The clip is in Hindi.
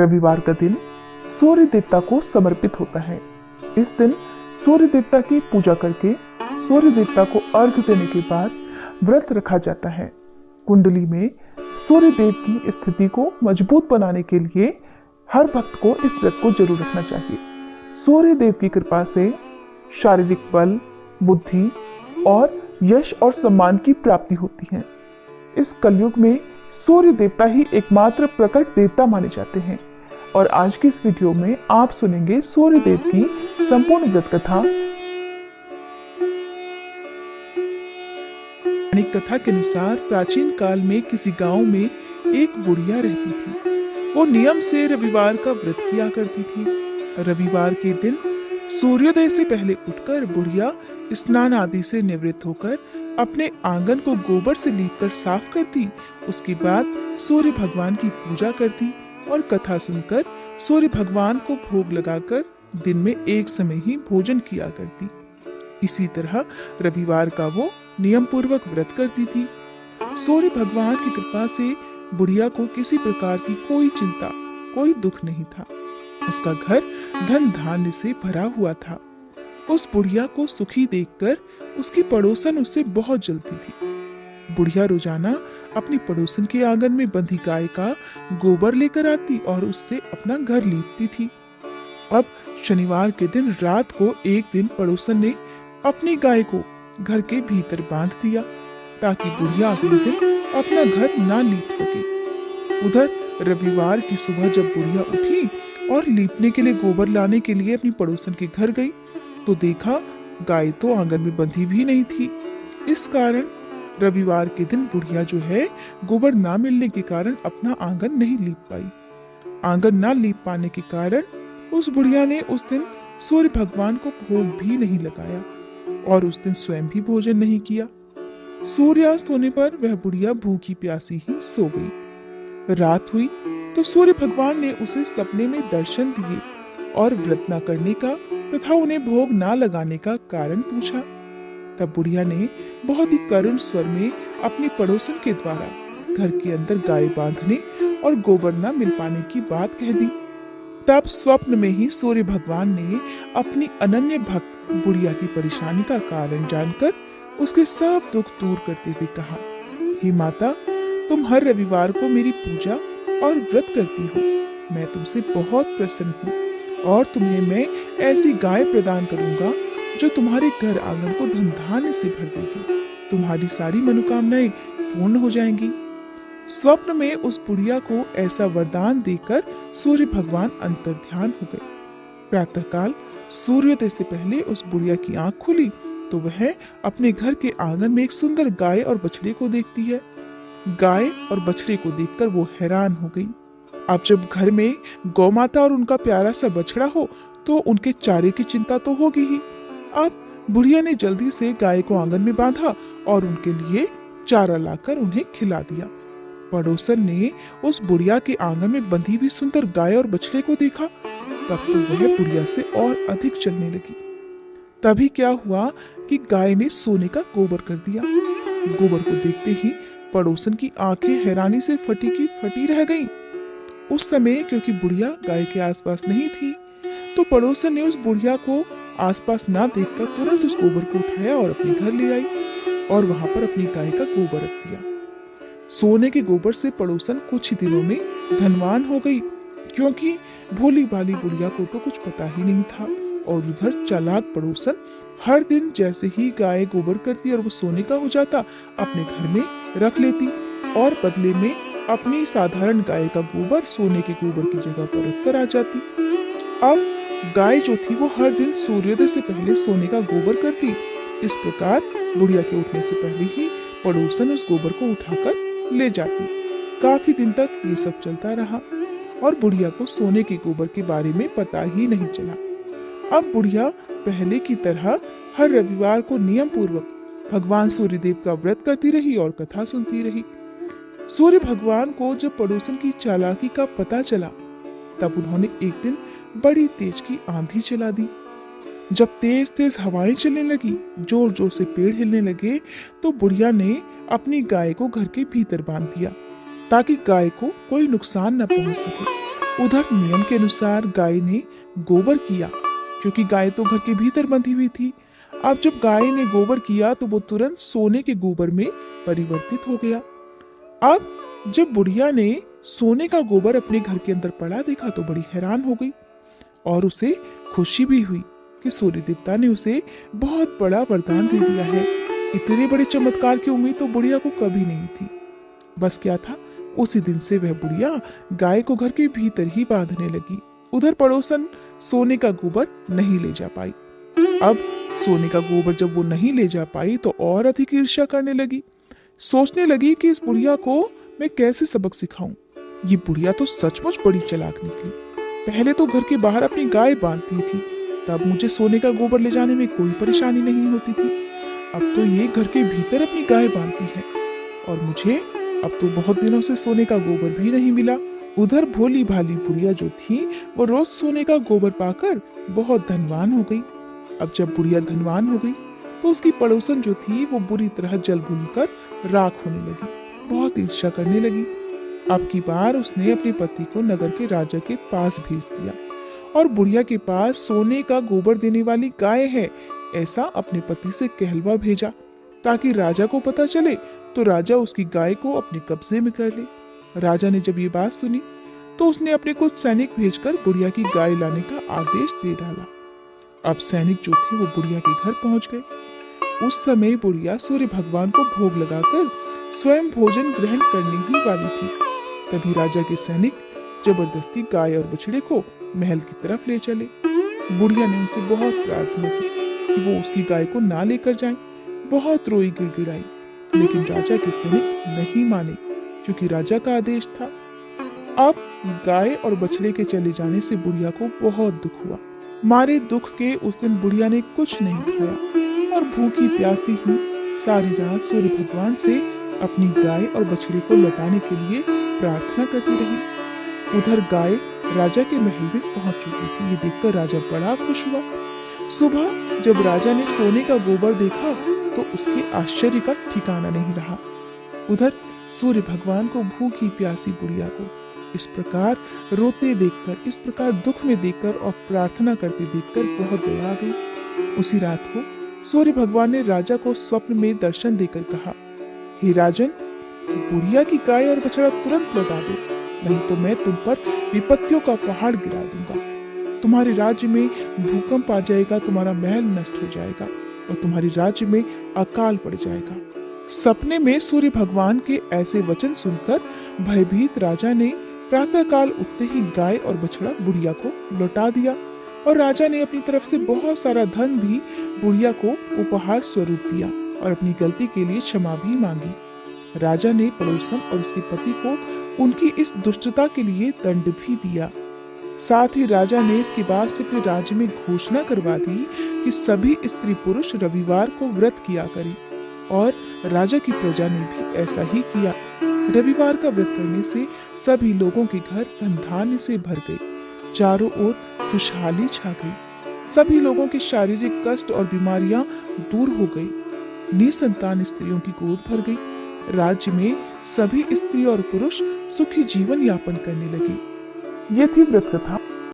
रविवार का दिन सूर्य देवता को समर्पित होता है। इस दिन सूर्य देवता की पूजा करके सूर्य देवता को अर्घ्य देने के बाद व्रत रखा जाता है। कुंडली में सूर्य देव की स्थिति को मजबूत बनाने के लिए हर भक्त को इस व्रत को जरूर रखना चाहिए। सूर्य देव की कृपा से शारीरिक बल, बुद्धि और यश और सम्मान की प्राप्ति होती है। इस कलयुग में सूर्य देवता ही एकमात्र प्रकट देवता माने जाते हैं और आज की इस वीडियो में आप सुनेंगे सूर्य देव की संपूर्ण व्रत कथा। कथा के अनुसार प्राचीन काल में किसी गांव में एक बुढ़िया रहती थी। वो नियम से रविवार का व्रत किया करती थी। रविवार के दिन सूर्योदय से पहले उठकर बुढ़िया स्नान आदि से निवृत्त होकर अपने आंगन को गोबर से लीपकर साफ करती। उसके बाद सूर्य भगवान की पूजा करती और कथा सुनकर सूर्य भगवान को भोग लगाकर दिन में एक समय ही भोजन किया करती। इसी तरह रविवार का वो नियम पूर्वक व्रत करती थी। सूर्य भगवान की कृपा से बुढ़िया को किसी प्रकार की कोई चिंता, कोई दुख नहीं था। उसका घर धन धान्य से भरा हुआ था। उस बुढ़िया को सुखी देखकर उसकी पड़ोसन उससे बहुत जलती थी। बुढ़िया रोजाना अपनी पड़ोसन के आंगन में बंधी गाय का गोबर लेकर आती और उससे अपना घर लीपती थी। अब शनिवार के दिन रात को एक दिन पड़ोसन ने अपनी गाय को घर के भीतर बांध दिया ताकि बुढ़िया अगले दिन अपना घर ना लीप सके। उधर रविवार की सुबह जब बुढ़िया उठी और लीपने के लिए गोबर लाने के लिए अपनी पड़ोसन के घर गई तो देखा गाय तो आंगन में बंधी भी नहीं थी। इस कारण रविवार के दिन बुढ़िया जो है गोबर ना मिलने के कारण अपना आंगन नहीं लीप पाई। आंगन ना लीप पाने के कारण उस बुढ़िया ने उस दिन सूर्य भगवान को भोग भी नहीं लगाया और उस दिन स्वयं भी भोजन नहीं किया। सूर्यास्त होने पर वह बुढ़िया भूखी प्यासी ही सो गई। रात हुई तो सूर्य भगवान ने उसे सपने में दर्शन दिए और व्रत न करने का तथा उन्हें भोग ना लगाने का कारण पूछा। तब बुढ़िया ने बहुत ही करुण स्वर में अपनी पड़ोसन के द्वारा घर के अंदर गाय बांधने और गोबर न मिल पाने की बात कह दी। तब स्वप्न में ही सूर्य भगवान ने अपनी अनन्य भक्त बुढ़िया की परेशानी का कारण जानकर उसके सब दुख दूर करते हुए कहा, हे माता, तुम हर रविवार को मेरी पूजा और व्रत करती हो। मैं तुमसे बहुत प्रसन्न हूँ और तुम्हें मैं ऐसी गाय प्रदान करूंगा जो तुम्हारे घर आंगन को धन धान्य से भर देगी। तुम्हारी सारी मनोकामनाएं पूर्ण हो जाएंगी। स्वप्न में उस बुढ़िया को ऐसा वरदान देकर सूर्य भगवान अंतर्ध्यान हो गए। प्रातःकाल सूर्योदय से पहले उस बुढ़िया की आंख खुली तो वह अपने घर के आंगन में एक सुंदर गाय और बछड़े को देखती है। गाय और बछड़े को देखकर वो हैरान हो गई। अब जब घर में गौ माता और उनका प्यारा सा बछड़ा हो तो उनके चारे की चिंता तो होगी ही। अब बुढ़िया ने जल्दी से गाय को आंगन में बांधा और उनके लिए चारा लाकर उन्हें खिला दिया। पड़ोसन ने उस बुढ़िया के आंगन में बंधी हुई सुंदर गाय और बछड़े को देखा तब तो वह बुढ़िया से और अधिक चलने लगी। तभी क्या हुआ कि गाय ने सोने का गोबर कर दिया। गोबर को देखते ही पड़ोसन की आंखें हैरानी से फटी की फटी रह गईं। उस समय क्योंकि बुढ़िया गाय के आसपास नहीं थी तो पड़ोसन ने उस बुढ़िया को आसपास ना देखकर तुरंत उस गोबर को उठाया और अपने घर ले आई और वहां पर अपनी गाय का गोबर रख दिया। सोने के गोबर से पड़ोसन कुछ ही दिनों में धनवान हो गई क्योंकि भोली भाली बुढ़िया को तो कुछ पता ही नहीं था। और उधर चालाक पड़ोसन हर दिन जैसे ही गाय गोबर करती और वो सोने का हो जाता अपने घर में रख लेती और बदले में अपनी साधारण गाय का गोबर सोने के गोबर की जगह पर रखकर आ जाती। अब गाय जो थी वो हर दिन सूर्योदय से पहले सोने का गोबर करती। इस प्रकार बुढ़िया के उठने से पहले ही पड़ोसन उस गोबर को उठाकर ले जाती। काफी दिन तक ये सब चलता रहा और बुढ़िया को सोने के गोबर के बारे में पता ही नहीं चला। अब बुढ़िया पहले की तरह हर रविवार को नियम पूर्वक भगवान सूर्यदेव का व्रत करती रही और कथा सुनती रही। सूर्य भगवान को जब पड़ोसन की चालाकी का पता चला तब उन्होंने एक दिन बड़ी तेज की आंधी चला दी। जब तेज तेज हवाएं चलने लगी, जोर जोर से पेड़ हिलने लगे तो बुढ़िया ने अपनी गाय को घर के भीतर बांध दिया ताकि गाय को कोई नुकसान न पहुंच सके। उधर नियम के अनुसार गाय ने गोबर किया, क्योंकि गाय तो घर के भीतर बंधी हुई थी। अब जब गाय ने गोबर किया तो वो तुरंत सोने के गोबर में परिवर्तित हो गया। अब जब बुढ़िया ने सोने का गोबर अपने घर के अंदर पड़ा देखा तो बड़ी हैरान हो गई और उसे खुशी भी हुई कि सूर्य देवता ने उसे बहुत बड़ा वरदान दे दिया है। इतने बड़े चमत्कार की उम्मीद तो बुढ़िया को कभी नहीं थी। बस क्या था, उसी दिन से वह बुढ़िया गाय को घर के भीतर ही बांधने लगी। उधर पड़ोसन सोने का गोबर नहीं ले जा पाई। अब सोने का गोबर जब वो नहीं ले जा पाई तो और अधिक ईर्ष्या करने लगी। सोचने लगी कि इस बुढ़िया को मैं कैसे सबक सिखाऊं। ये बुढ़िया तो सचमुच बड़ी चालाक निकली। पहले तो घर के बाहर अपनी गाय बांधती थी, तब मुझे सोने का गोबर ले जाने में कोई परेशानी नहीं होती थी। अब तो ये घर के भीतर अपनी गाय बांधती है और मुझे अब तो बहुत दिनों से सोने का गोबर भी नहीं मिला। उधर भोली भाली बुढ़िया जो थी वो रोज सोने का गोबर पाकर बहुत धनवान हो गई। अब जब बुढ़िया धनवान हो गई तो उसकी पड़ोसन जो थी वो बुरी तरह जल भूनकर राख होने लगी, बहुत ईर्ष्या करने लगी। अब की बार उसने अपने पति को नगर के राजा के पास भेज दिया और बुढ़िया के पास सोने का गोबर देने वाली गाय है ऐसा अपने पति से कहलवा भेजा, ताकि राजा को पता चले तो राजा उसकी गाय को अपने कब्जे में कर ले। राजा ने जब ये बात सुनी तो उसने अपने कुछ सैनिक भेजकर बुढ़िया की गाय लाने का आदेश दे डाला। अब सैनिक जो थे वो बुढ़िया के घर पहुंच गए। उस समय बुढ़िया सूर्य भगवान को भोग लगाकर स्वयं भोजन ग्रहण करने ही वाली थी। तभी राजा के सैनिक जबरदस्ती गाय और बछड़े को महल की तरफ ले चले। बुढ़िया ने उनसे बहुत प्रार्थना की कि वो उसकी गाय को ना लेकर जाएं। बहुत रोई गिड़गिड़ाई, लेकिन राजा के सैनिक नहीं माने, क्योंकि राजा का आदेश था। अब गाय और बछड़े के चले जाने से बुढ़िया को बहुत दुख हुआ। मारे दुख के उस दिन बुढ़िया ने कुछ नहीं खाया और भूखी प्यासी ही सारी रात सूर्य भगवान से अपनी गाय और बछड़े को लौटाने के लिए प्रार्थना करती रही। उधर गाय राजा के महल में पहुंच चुकी थी। ये देखकर राजा बड़ा खुश हुआ। सुबह जब राजा ने सोने का गोबर देखा तो उसके आश्चर्य का ठिकाना नहीं रहा। उधर सूर्य भगवान को भूखी प्यासी बुढ़िया को इस प्रकार रोते देखकर, इस प्रकार दुख में देखकर और प्रार्थना करते देखकर बहुत दया आ गई। उसी रात को सूर्य भगवान ने राजा को स्वप्न में दर्शन देकर कहा, हे राजन, बुढ़िया की गाय और बछड़ा तुरंत लौटा दो, नहीं तो मैं तुम पर विपत्तियों का पहाड़ गिरा दूंगा। तुम्हारे राज्य में भूकंप आ जाएगा, तुम्हारा महल नष्ट हो जाएगा और तुम्हारे राज्य में अकाल पड़ जाएगा। सपने में सूर्य भगवान के ऐसे वचन सुनकर भयभीत राजा ने प्रातःकाल उठते ही गाय और बछड़ा बुढ़िया को लौटा दिया और राजा ने अपनी तरफ से बहुत सारा धन भी बुढ़िया को उपहार स्वरूप दिया और अपनी गलती के लिए क्षमा भी मांगी। राजा ने पड़ोसन और उसके पति को उनकी इस दुष्टता के लिए दंड भी दिया। साथ ही राजा ने इसके बाद से अपने राज्य में घोषणा करवा दी कि सभी स्त्री पुरुष रविवार को व्रत किया करें और राजा की प्रजा ने भी ऐसा ही किया। रविवार का व्रत करने से सभी लोगों के घर धन धान्य से भर गए, चारों ओर खुशहाली छा गई। सभी लोगों के शारीरिक कष्ट और बीमारियां दूर हो गई। निसंतान स्त्रियों की गोद भर गई। राज्य में सभी स्त्री और पुरुष सुखी जीवन यापन करने लगे। ये थी व्रत कथा।